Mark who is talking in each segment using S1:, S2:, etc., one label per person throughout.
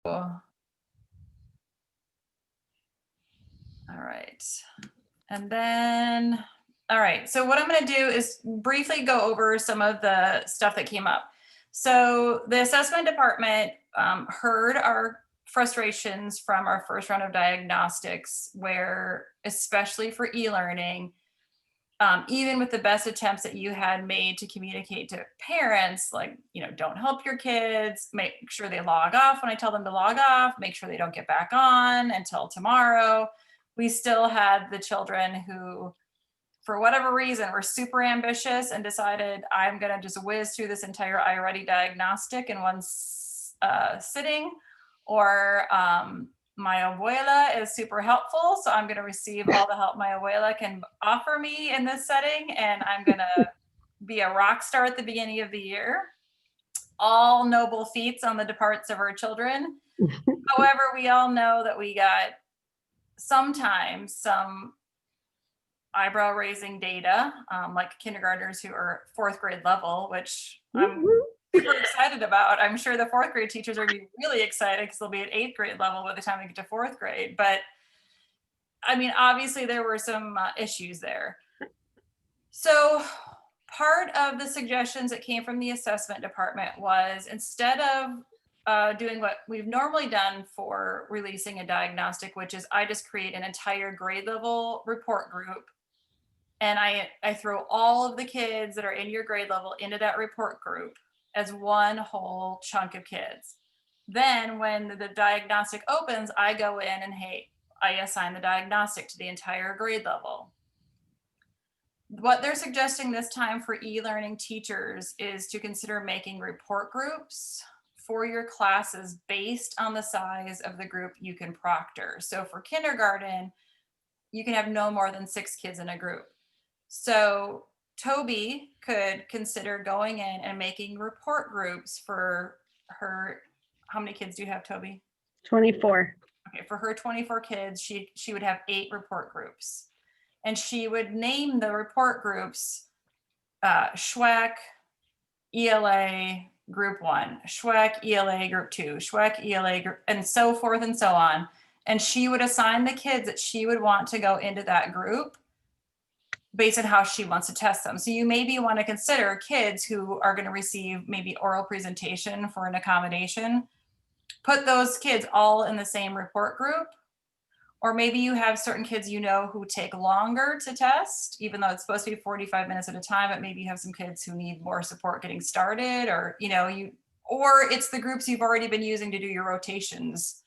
S1: All right. And then, all right. So what I'm going to do is briefly go over some of the stuff that came up. So the assessment department heard our frustrations from our first round of diagnostics, where especially for e-learning, even with the best attempts that you had made to communicate to parents, like, don't help your kids, make sure they log off when I tell them to log off, make sure they don't get back on until tomorrow. We still had the children who, for whatever reason, were super ambitious and decided, I'm going to just whiz through this entire iReady diagnostic in one sitting, or my abuela is super helpful, so I'm going to receive all the help my abuela can offer me in this setting, and I'm going to be a rock star at the beginning of the year. All noble feats on the departs of our children. However, we all know that we got sometimes some eyebrow raising data, like kindergartners who are fourth grade level, which I'm super excited about. I'm sure the fourth grade teachers are be really excited because they'll be at eighth grade level by the time they get to fourth grade. But I mean, obviously there were some issues there. So part of the suggestions that came from the assessment department was, instead of doing what we've normally done for releasing a diagnostic, which is I just create an entire grade level report group, and I throw all of the kids that are in your grade level into that report group as one whole chunk of kids. Then when the diagnostic opens, I go in and, hey, I assign the diagnostic to the entire grade level. What they're suggesting this time for e-learning teachers is to consider making report groups for your classes based on the size of the group you can proctor. So for kindergarten, you can have no more than 6 kids in a group. So Toby could consider going in and making report groups for her. How many kids do you have, Toby?
S2: 24.
S1: Okay, for her 24 kids, she would have 8 report groups. And she would name the report groups SHWEC, ELA, Group 1, SHWEC, ELA, Group 2, SHWEC, ELA, group, and so forth and so on. And she would assign the kids that she would want to go into that group based on how she wants to test them. So you maybe want to consider kids who are going to receive maybe oral presentation for an accommodation. Put those kids all in the same report group. Or maybe you have certain kids who take longer to test, even though it's supposed to be 45 minutes at a time, but maybe you have some kids who need more support getting started, or or it's the groups you've already been using to do your rotations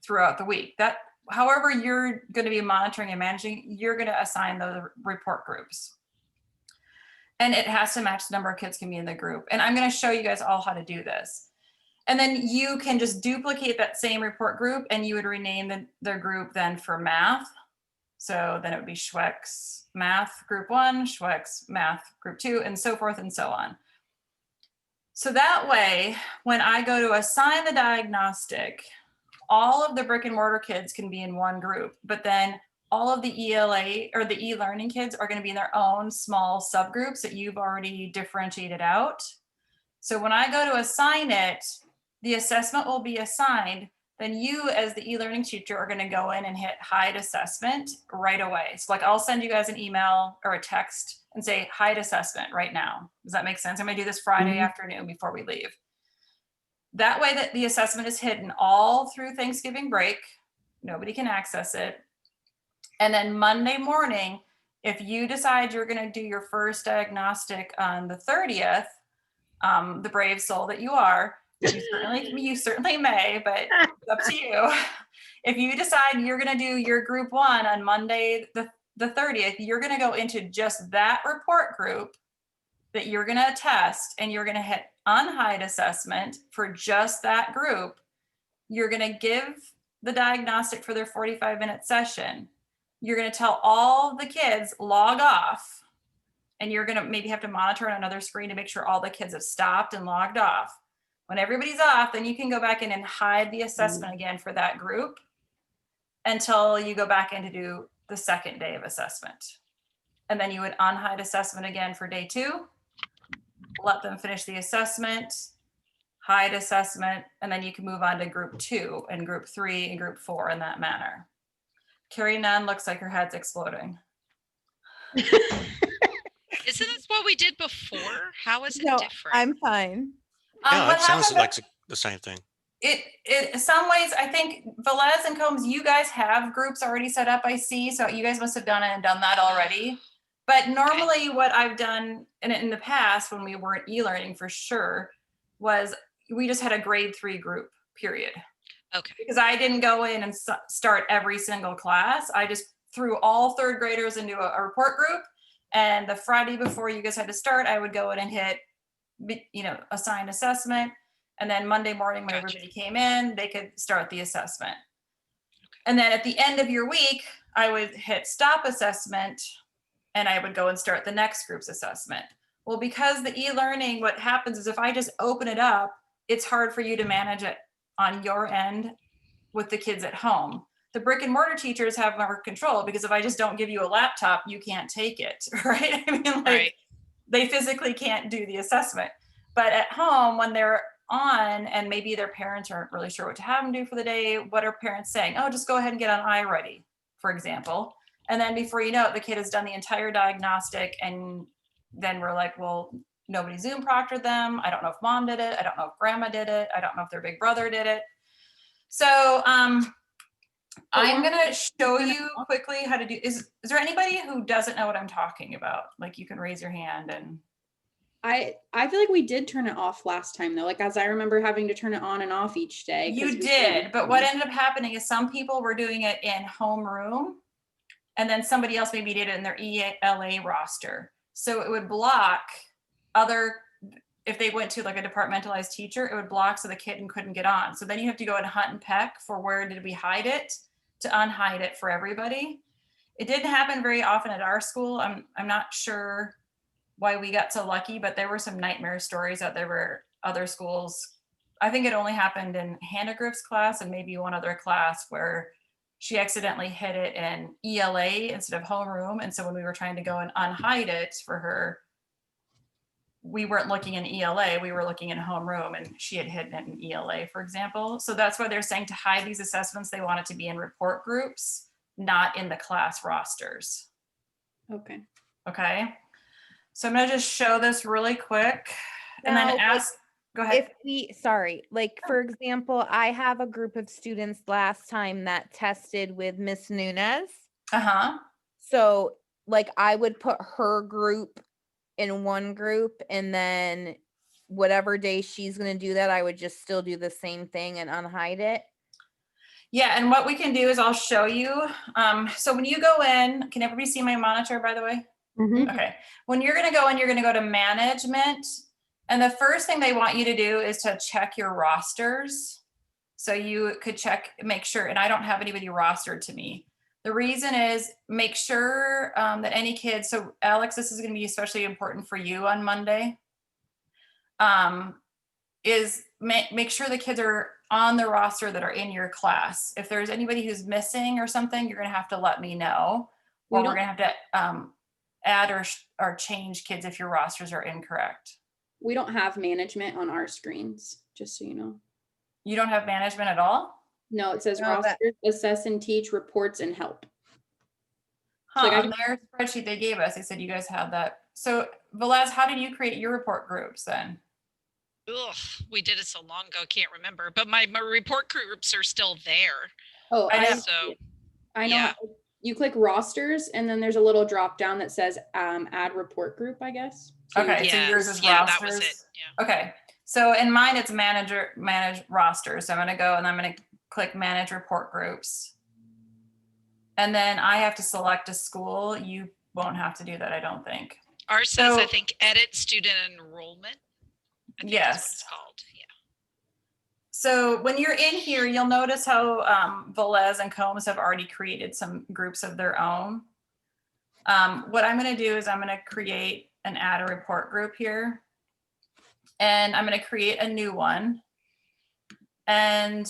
S1: throughout the week. That, however you're going to be monitoring and managing, you're going to assign those report groups. And it has to match the number of kids can be in the group. And I'm going to show you guys all how to do this. And then you can just duplicate that same report group, and you would rename the group then for math. So then it would be SHWEC's math group 1, SHWEC's math group 2, and so forth and so on. So that way, when I go to assign the diagnostic, all of the brick and mortar kids can be in one group, but then all of the ELA or the e-learning kids are going to be in their own small subgroups that you've already differentiated out. So when I go to assign it, the assessment will be assigned. Then you, as the e-learning teacher, are going to go in and hit hide assessment right away. So like, I'll send you guys an email or a text and say hide assessment right now. Does that make sense? I'm going to do this Friday afternoon before we leave. That way that the assessment is hidden all through Thanksgiving break. Nobody can access it. And then Monday morning, if you decide you're going to do your first diagnostic on the 30th, the brave soul that you are, you certainly may, but it's up to you. If you decide you're going to do your group 1 on Monday, the 30th, you're going to go into just that report group that you're going to test, and you're going to hit unhide assessment for just that group. You're going to give the diagnostic for their 45-minute session. You're going to tell all the kids log off, and you're going to maybe have to monitor on another screen to make sure all the kids have stopped and logged off. When everybody's off, then you can go back in and hide the assessment again for that group until you go back in to do the second day of assessment. And then you would unhide assessment again for day 2, let them finish the assessment, hide assessment, and then you can move on to group 2 and group 3 and group 4 in that manner. Carrie Nunn looks like her head's exploding.
S2: Isn't this what we did before? How is it
S3: No,
S2: different?
S3: I'm fine.
S4: Yeah,
S1: What
S4: it sounds
S1: happened?
S4: like the same thing.
S1: It in some ways, I think Velez and Combs, you guys have groups already set up, I see. So you guys must have done it and done that already. But normally what I've done in the past when we weren't e-learning for sure was we just had a grade 3 group, period.
S2: Okay.
S1: Because I didn't go in and start every single class. I just threw all 3rd graders into a report group. And the Friday before you guys had to start, I would go in and hit, assigned assessment. And then Monday morning when everybody came in, they could start the assessment. And then at the end of your week, I would hit stop assessment and I would go and start the next group's assessment. Well, because the e-learning, what happens is if I just open it up, it's hard for you to manage it on your end with the kids at home. The brick and mortar teachers have more control because if I just don't give you a laptop, you can't take it, right? I mean,
S2: Right.
S1: they physically can't do the assessment. But at home, when they're on and maybe their parents aren't really sure what to have them do for the day, what are parents saying? Oh, just go ahead and get on iReady, for example. And then before you know it, the kid has done the entire diagnostic. And then we're like, well, nobody Zoom proctored them. I don't know if mom did it. I don't know if grandma did it. I don't know if their big brother did it. So I'm gonna show you quickly how to do, is there anybody who doesn't know what I'm talking about? Like you can raise your hand and.
S5: I feel like we did turn it off last time though. Like as I remember having to turn it on and off each day.
S1: You did, but what ended up happening is some people were doing it in homeroom and then somebody else maybe did it in their ELA roster. So it would block if they went to like a departmentalized teacher, it would block so the kid couldn't get on. So then you have to go and hunt and peck for where did we hide it to unhide it for everybody. It didn't happen very often at our school. I'm not sure why we got so lucky, but there were some nightmare stories out there where other schools, I think it only happened in Hannah Griff's class and maybe one other class where she accidentally hit it in ELA instead of homeroom. And so when we were trying to go and unhide it for her, we weren't looking in ELA, we were looking in homeroom and she had hidden it in ELA, for example. So that's why they're saying to hide these assessments, they want it to be in report groups, not in the class rosters.
S5: Okay.
S1: Okay. So I'm gonna just show this really quick and
S3: Now,
S1: then ask, go ahead.
S3: For example, I have a group of students last time that tested with Miss Nunez.
S1: Uh-huh.
S3: So like I would put her group in one group and then whatever day she's going to do that, I would just still do the same thing and unhide it.
S1: Yeah, and what we can do is I'll show you. So when you go in, can everybody see my monitor, by the way?
S5: Mm-hmm.
S1: Okay. When you're gonna go in, you're gonna go to management. And the first thing they want you to do is to check your rosters. So you could make sure, and I don't have anybody rostered to me. The reason is make sure that any kids, so Alex, this is gonna be especially important for you on Monday, is make sure the kids are on the roster that are in your class. If there's anybody who's missing or something, you're gonna have to let me know. Or we're gonna have to add or change kids if your rosters are incorrect.
S5: We don't have management on our screens, just so you know.
S1: You don't have management at all?
S5: No, it says rosters, assess and teach, reports, and help.
S1: Huh, on their spreadsheet they gave us, they said you guys have that. So Velez, how did you create your report groups then?
S2: Ugh, we did it so long ago, I can't remember. But my report groups are still there.
S5: Oh,
S1: I know.
S2: So
S5: I know.
S2: yeah.
S5: You click rosters and then there's a little drop down that says add report group, I guess. So
S1: Okay, so yours is
S2: yeah,
S1: rosters.
S2: that was it. Yeah.
S1: Okay, so in mine it's manage rosters. So I'm gonna go and I'm gonna click manage report groups. And then I have to select a school. You won't have to do that, I don't think.
S2: Ours says, I think, edit student enrollment. I think
S1: yes.
S2: That's what it's called. Yeah.
S1: So when you're in here, you'll notice how Velez and Combs have already created some groups of their own. What I'm going to do is I'm going to create and add a report group here. And I'm going to create a new one. And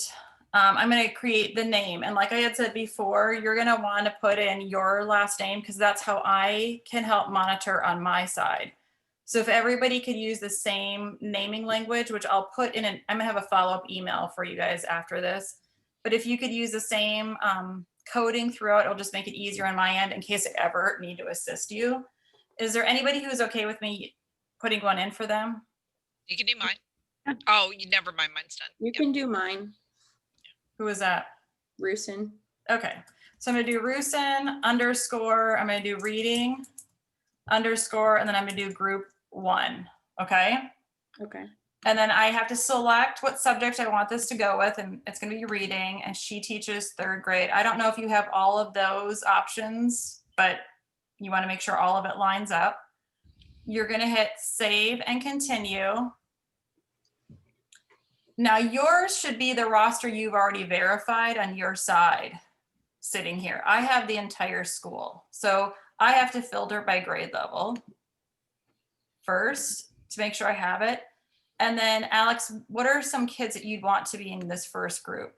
S1: I'm going to create the name. And like I had said before, you're going to want to put in your last name because that's how I can help monitor on my side. So if everybody could use the same naming language, which I'll put in I'm gonna have a follow-up email for you guys after this. But if you could use the same coding throughout, it'll just make it easier on my end in case I ever need to assist you. Is there anybody who's okay with me putting one in for them?
S2: You can do
S5: Yeah.
S2: mine. Oh, you never mind. Mine's done.
S5: You
S2: Yep.
S5: can do mine,
S1: Who is that?
S5: Rusin.
S1: Okay, so I'm gonna do Rusin underscore, I'm gonna do reading underscore, and then I'm gonna do group 1, okay?
S5: Okay.
S1: And then I have to select what subject I want this to go with, and it's gonna be reading, and she teaches 3rd grade. I don't know if you have all of those options, but you wanna make sure all of it lines up. You're gonna hit save and continue. Now yours should be the roster you've already verified on your side sitting here. I have the entire school. So I have to filter by grade level first to make sure I have it. And then Alex, what are some kids that you'd want to be in this first group?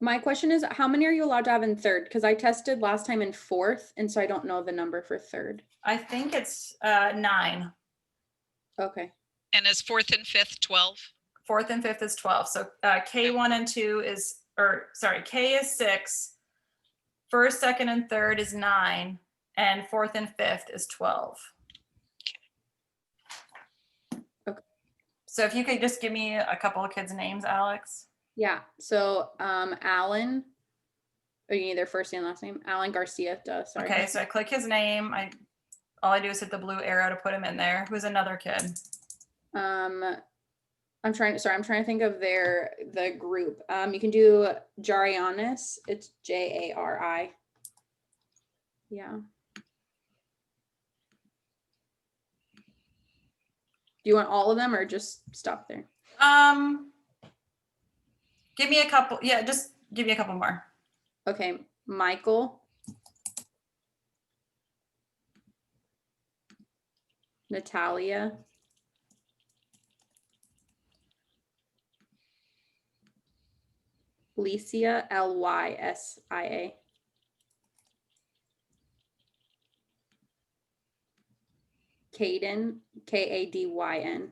S5: My question is, how many are you allowed to have in 3rd? Because I tested last time in 4th, and so I don't know the number for 3rd.
S1: I think it's 9.
S5: Okay.
S2: And is 4th and 5th 12?
S1: 4th and 5th is 12. So K1 and 2 is, or sorry, K is 6. 1st, 2nd, and 3rd is 9. And 4th and 5th is 12.
S5: Okay.
S1: So if you could just give me a couple of kids' names, Alex.
S5: Yeah. So Alan, or you need their first and last name? Alan Garcia. Duh, sorry.
S1: Okay, so I click his name. All I do is hit the blue arrow to put him in there. Who's another kid?
S5: I'm trying to think of the group. You can do Jarianis. It's Jari. Yeah. Do you want all of them or just stop there?
S1: Give me a couple. Yeah, just give me a couple more.
S5: Okay, Michael. Natalia. Lysia, Lysia. Caden, Kadyn.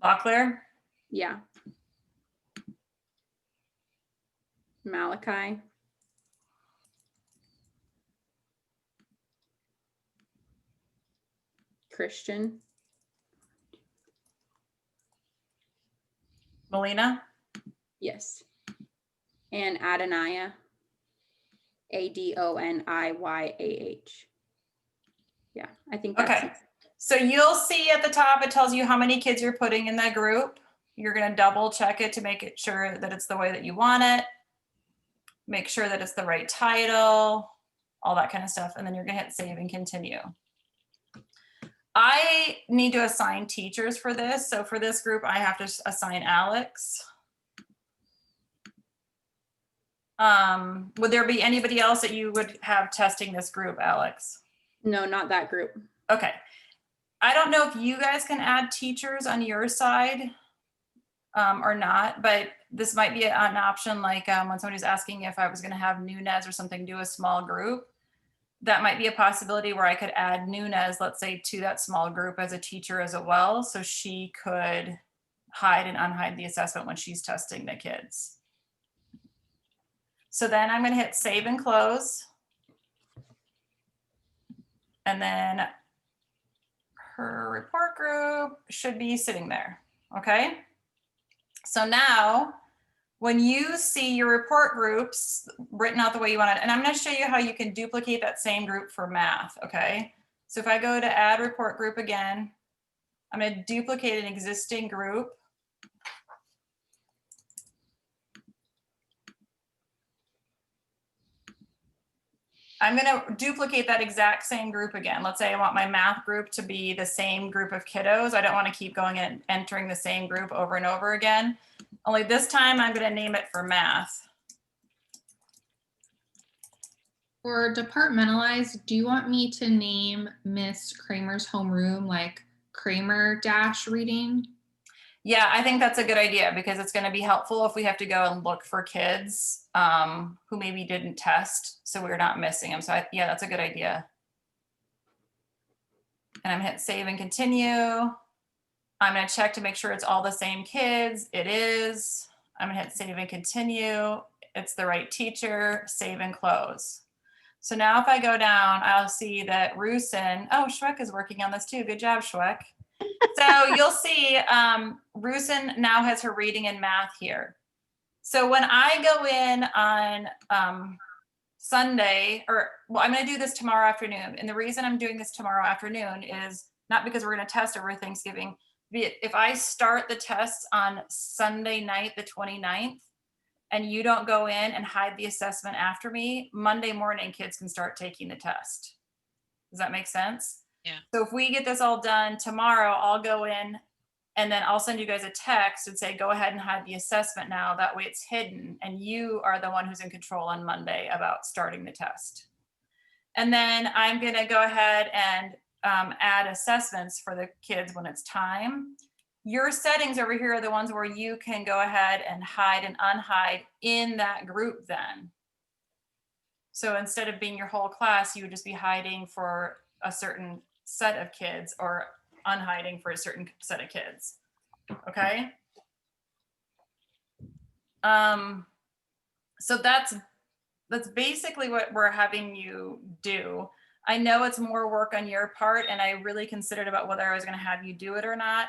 S1: Locklear,
S5: Yeah. Malachi. Christian.
S1: Melina,
S5: Yes. And Adoniah. Adoniyaah. Yeah, I think that's
S1: okay. So you'll see at the top, it tells you how many kids you're putting in that group. You're gonna double check it to make it sure that it's the way that you want it. Make sure that it's the right title, all that kind of stuff. And then you're gonna hit save and continue. I need to assign teachers for this. So for this group, I have to assign Alex. Would there be anybody else that you would have testing this group, Alex?
S5: No, not that group.
S1: Okay. I don't know if you guys can add teachers on your side or not, but this might be an option like when somebody's asking if I was going to have Nunez or something do a small group. That might be a possibility where I could add Nunez, let's say, to that small group as a teacher as well, so she could hide and unhide the assessment when she's testing the kids. So then I'm going to hit save and close. And then her report group should be sitting there. Okay. So now when you see your report groups written out the way you want it, and I'm going to show you how you can duplicate that same group for math. Okay. So if I go to add report group again, I'm going to duplicate an existing group. I'm going to duplicate that exact same group again. Let's say I want my math group to be the same group of kiddos. I don't want to keep going and entering the same group over and over again. Only this time I'm going to name it for math.
S4: For departmentalized, do you want me to name Miss Kramer's homeroom like Kramer dash reading?
S1: Yeah, I think that's a good idea because it's going to be helpful if we have to go and look for kids who maybe didn't test, so we're not missing them. So yeah, that's a good idea. And I'm hit save and continue. I'm going to check to make sure it's all the same kids. It is. I'm going to hit save and continue. It's the right teacher. Save and close. So now if I go down, I'll see that Rusin, oh, Schweck is working on this too. Good job, Schweck. So you'll see Rusin now has her reading and math here. So when I go in on Sunday, or well, I'm going to do this tomorrow afternoon. And the reason I'm doing this tomorrow afternoon is not because we're going to test over Thanksgiving. If I start the tests on Sunday night, the 29th, and you don't go in and hide the assessment after me, Monday morning kids can start taking the test. Does that make sense?
S2: Yeah.
S1: So if we get this all done tomorrow, I'll go in and then I'll send you guys a text and say, go ahead and hide the assessment now. That way it's hidden and you are the one who's in control on Monday about starting the test. And then I'm gonna go ahead and add assessments for the kids when it's time. Your settings over here are the ones where you can go ahead and hide and unhide in that group then. So instead of being your whole class, you would just be hiding for a certain set of kids or unhiding for a certain set of kids. Okay. So that's basically what we're having you do. I know it's more work on your part, and I really considered about whether I was going to have you do it or not.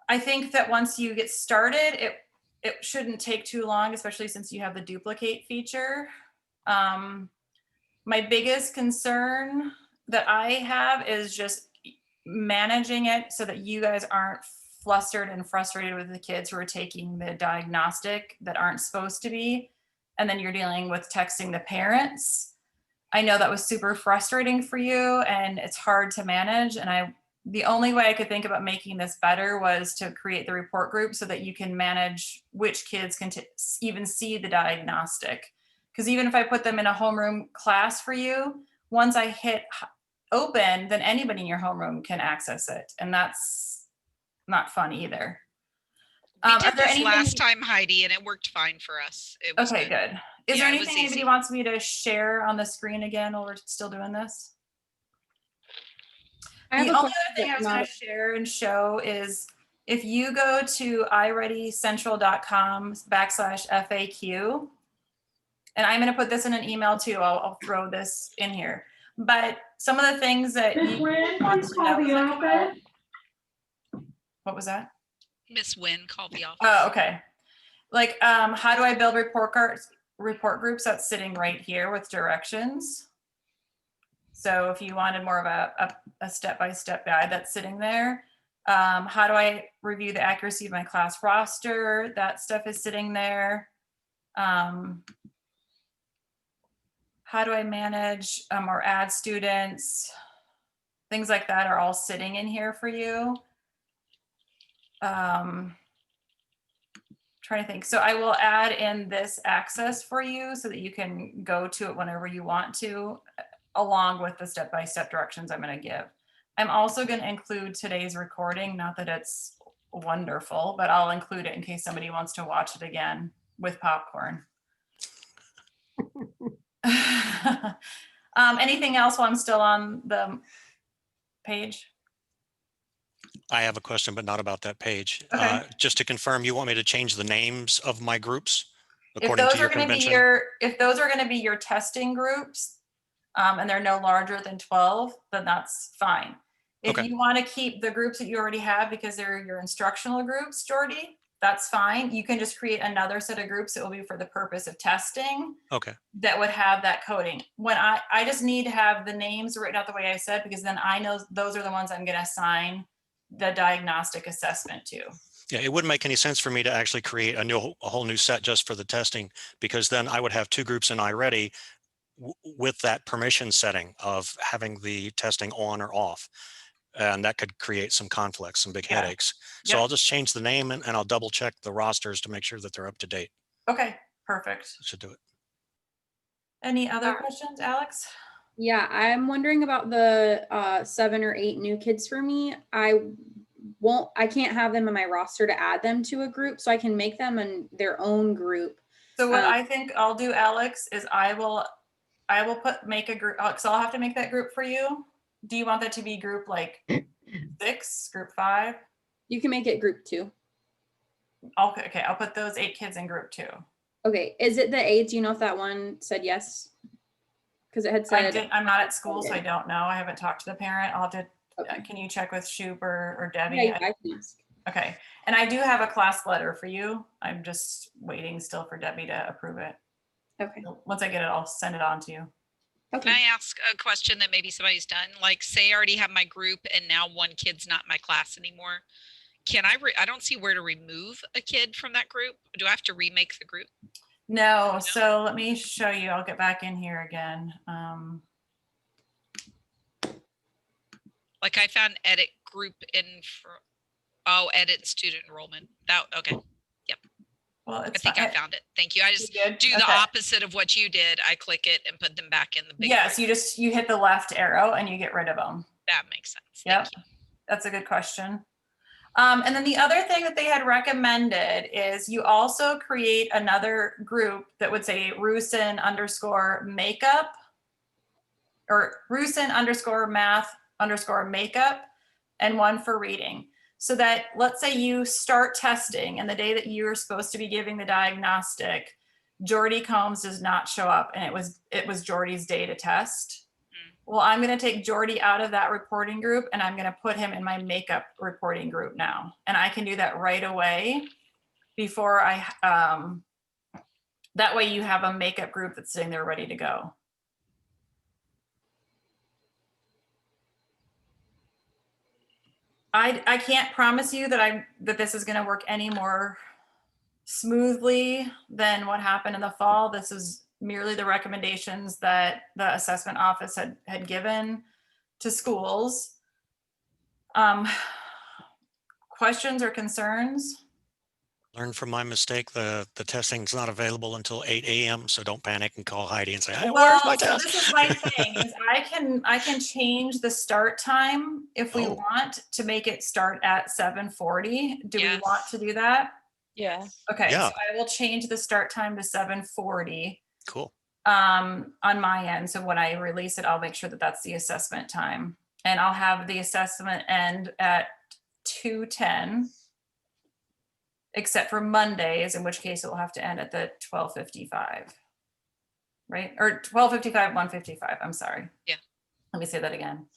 S1: I think that once you get started, it shouldn't take too long, especially since you have the duplicate feature. My biggest concern that I have is just managing it so that you guys aren't flustered and frustrated with the kids who are taking the diagnostic that aren't supposed to be. And then you're dealing with texting the parents. I know that was super frustrating for you and it's hard to manage. And the only way I could think about making this better was to create the report group so that you can manage which kids can even see the diagnostic. Because even if I put them in a homeroom class for you, once I hit open, then anybody in your homeroom can access it. And that's not fun either.
S2: We did this last time, Heidi, and it worked fine for us. It was
S1: okay, good. Is
S2: Yeah,
S1: there
S2: it was
S1: anything anybody
S2: easy.
S1: wants me to share on the screen again while we're still doing this?
S5: I have
S1: The
S5: a
S1: only
S5: question
S1: other thing I was
S5: about-
S1: going to share and show is if you go to iReadyCentral.com/FAQ, and I'm going to put this in an email too. I'll throw this in here. But some of the things that you want to know. What was that?
S2: Miss Wynn called the office.
S1: Oh, okay. Like, how do I build report groups? That's sitting right here with directions. So if you wanted more of a step-by-step guide, that's sitting there. How do I review the accuracy of my class roster? That stuff is sitting there. How do I manage or add students? Things like that are all sitting in here for you. Trying to think. So I will add in this access for you so that you can go to it whenever you want to, along with the step-by-step directions I'm going to give. I'm also going to include today's recording, not that it's wonderful, but I'll include it in case somebody wants to watch it again with popcorn. Anything else while I'm still on the page?
S6: I have a question, but not about that page.
S1: Okay.
S6: Just to confirm, you want me to change the names of my groups
S1: If
S6: according to
S1: those
S6: your
S1: are going to be
S6: convention?
S1: if those are going to be your testing groups, and they're no larger than 12, then that's fine. If
S6: Okay.
S1: you want to keep the groups that you already have because they're your instructional groups, Jordy, that's fine. You can just create another set of groups that will be for the purpose of testing
S6: Okay.
S1: that would have that coding. When I just need to have the names written out the way I said, because then I know those are the ones I'm going to assign the diagnostic assessment to.
S6: Yeah, it wouldn't make any sense for me to actually create a whole new set just for the testing, because then I would have two groups in iReady with that permission setting of having the testing on or off. And that could create some conflicts, some big
S1: Yeah.
S6: headaches. So
S1: Yep.
S6: I'll just change the name and I'll double check the rosters to make sure that they're up to date.
S1: Okay, perfect.
S6: That should do it.
S1: Any other questions, Alex?
S5: Yeah, I'm wondering about the 7 or 8 new kids for me. I I can't have them in my roster to add them to a group, so I can make them in their own group.
S1: So what
S5: Um,
S1: I think I'll do, Alex, is I will make a group, so I'll have to make that group for you. Do you want that to be group like 6, group 5?
S5: You can make it group 2.
S1: Okay, I'll put those 8 kids in group 2.
S5: Okay, is it the 8? Do you know if that one said yes? Because it had said.
S1: I'm not at school, so I don't know. I haven't talked to the parent. I'll have to,
S5: Okay.
S1: can you check with Shoop or Debbie?
S5: Yeah, I can ask.
S1: Okay, and I do have a class letter for you. I'm just waiting still for Debbie to approve it.
S5: Okay.
S1: So once I get it, I'll send it on to you.
S2: Can I ask a question that maybe somebody's done? Like, say I already have my group and now one kid's not in my class anymore. Can I don't see where to remove a kid from that group. Do I have to remake the group?
S1: No, so let me show you. I'll get back in here again.
S2: Like I found edit group edit student enrollment. Okay.
S1: Well,
S2: I
S1: it's
S2: think I found it. Thank you. I just
S1: good?
S2: do the
S1: Okay.
S2: opposite of what you did. I click it and put them back in the big
S1: Yes,
S2: group.
S1: you hit the left arrow and you get rid of them.
S2: That makes sense.
S1: Yep.
S2: Thank you.
S1: That's a good question. And then the other thing that they had recommended is you also create another group that would say Rusin _ makeup or Rusin _ math _ makeup and one for reading. So that let's say you start testing and the day that you're supposed to be giving the diagnostic, Jordy Combs does not show up and it was Jordy's day to test. Well, I'm going to take Jordy out of that reporting group and I'm going to put him in my makeup reporting group now. And I can do that right away before that way you have a makeup group that's sitting there ready to go. I can't promise you that this is going to work any more smoothly than what happened in the fall. This is merely the recommendations that the assessment office had given to schools. Questions or concerns?
S6: Learn from my mistake. The testing's not available until 8 a.m. So don't panic and call Heidi and say, hey, where's my
S1: So
S6: test?
S1: this is my thing is I can change the start time if we
S6: Oh.
S1: want to make it start at 7:40. Do we
S2: Yes.
S1: want to do that?
S3: Yeah.
S1: Okay,
S6: Yeah.
S1: so I will change the start time to 7:40
S6: Cool.
S1: on my end. So when I release it, I'll make sure that that's the assessment time. And I'll have the assessment end at 2:10, except for Mondays, in which case it will have to end at the 12:55. Right? Or 12:55, 1:55. I'm sorry.
S2: Yeah.
S1: Let me say that again.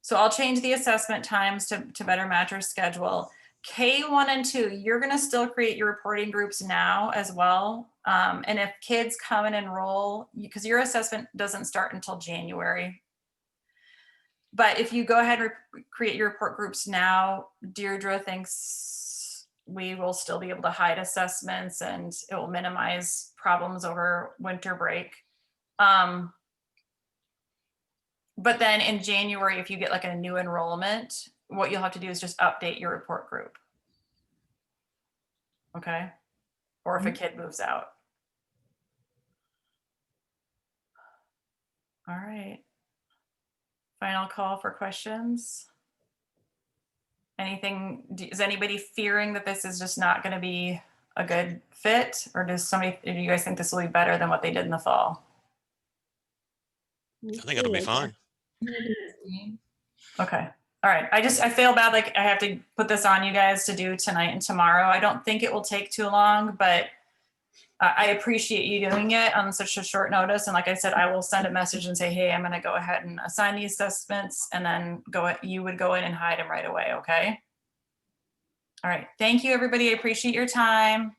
S1: So I'll change the assessment times to better match our schedule. K1 and 2, you're going to still create your reporting groups now as well. And if kids come and enroll, because your assessment doesn't start until January. But if you go ahead and create your report groups now, Deirdre thinks we will still be able to hide assessments and it will minimize problems over winter break. But then in January, if you get like a new enrollment, what you'll have to do is just update your report group. Okay. Or if a kid moves out. All right. Final call for questions. Anything, is anybody fearing that this is just not going to be a good fit? Or do you guys think this will be better than what they did in the fall?
S6: I think it'll be fine.
S1: Okay. All right. I feel bad. Like I have to put this on you guys to do tonight and tomorrow. I don't think it will take too long, but I appreciate you doing it on such a short notice. And like I said, I will send a message and say, hey, I'm going to go ahead and assign the assessments and then you would go in and hide them right away. Okay. All right. Thank you, everybody. I appreciate your time.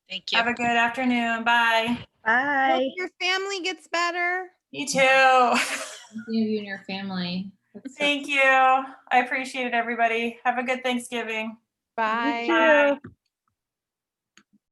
S2: Thank you.
S1: Have a good afternoon. Bye.
S3: Hope your family gets better.
S1: You too.
S4: You and your family. That's so
S1: Thank you. I appreciate it, everybody. Have a good Thanksgiving.
S3: Bye.
S1: Bye.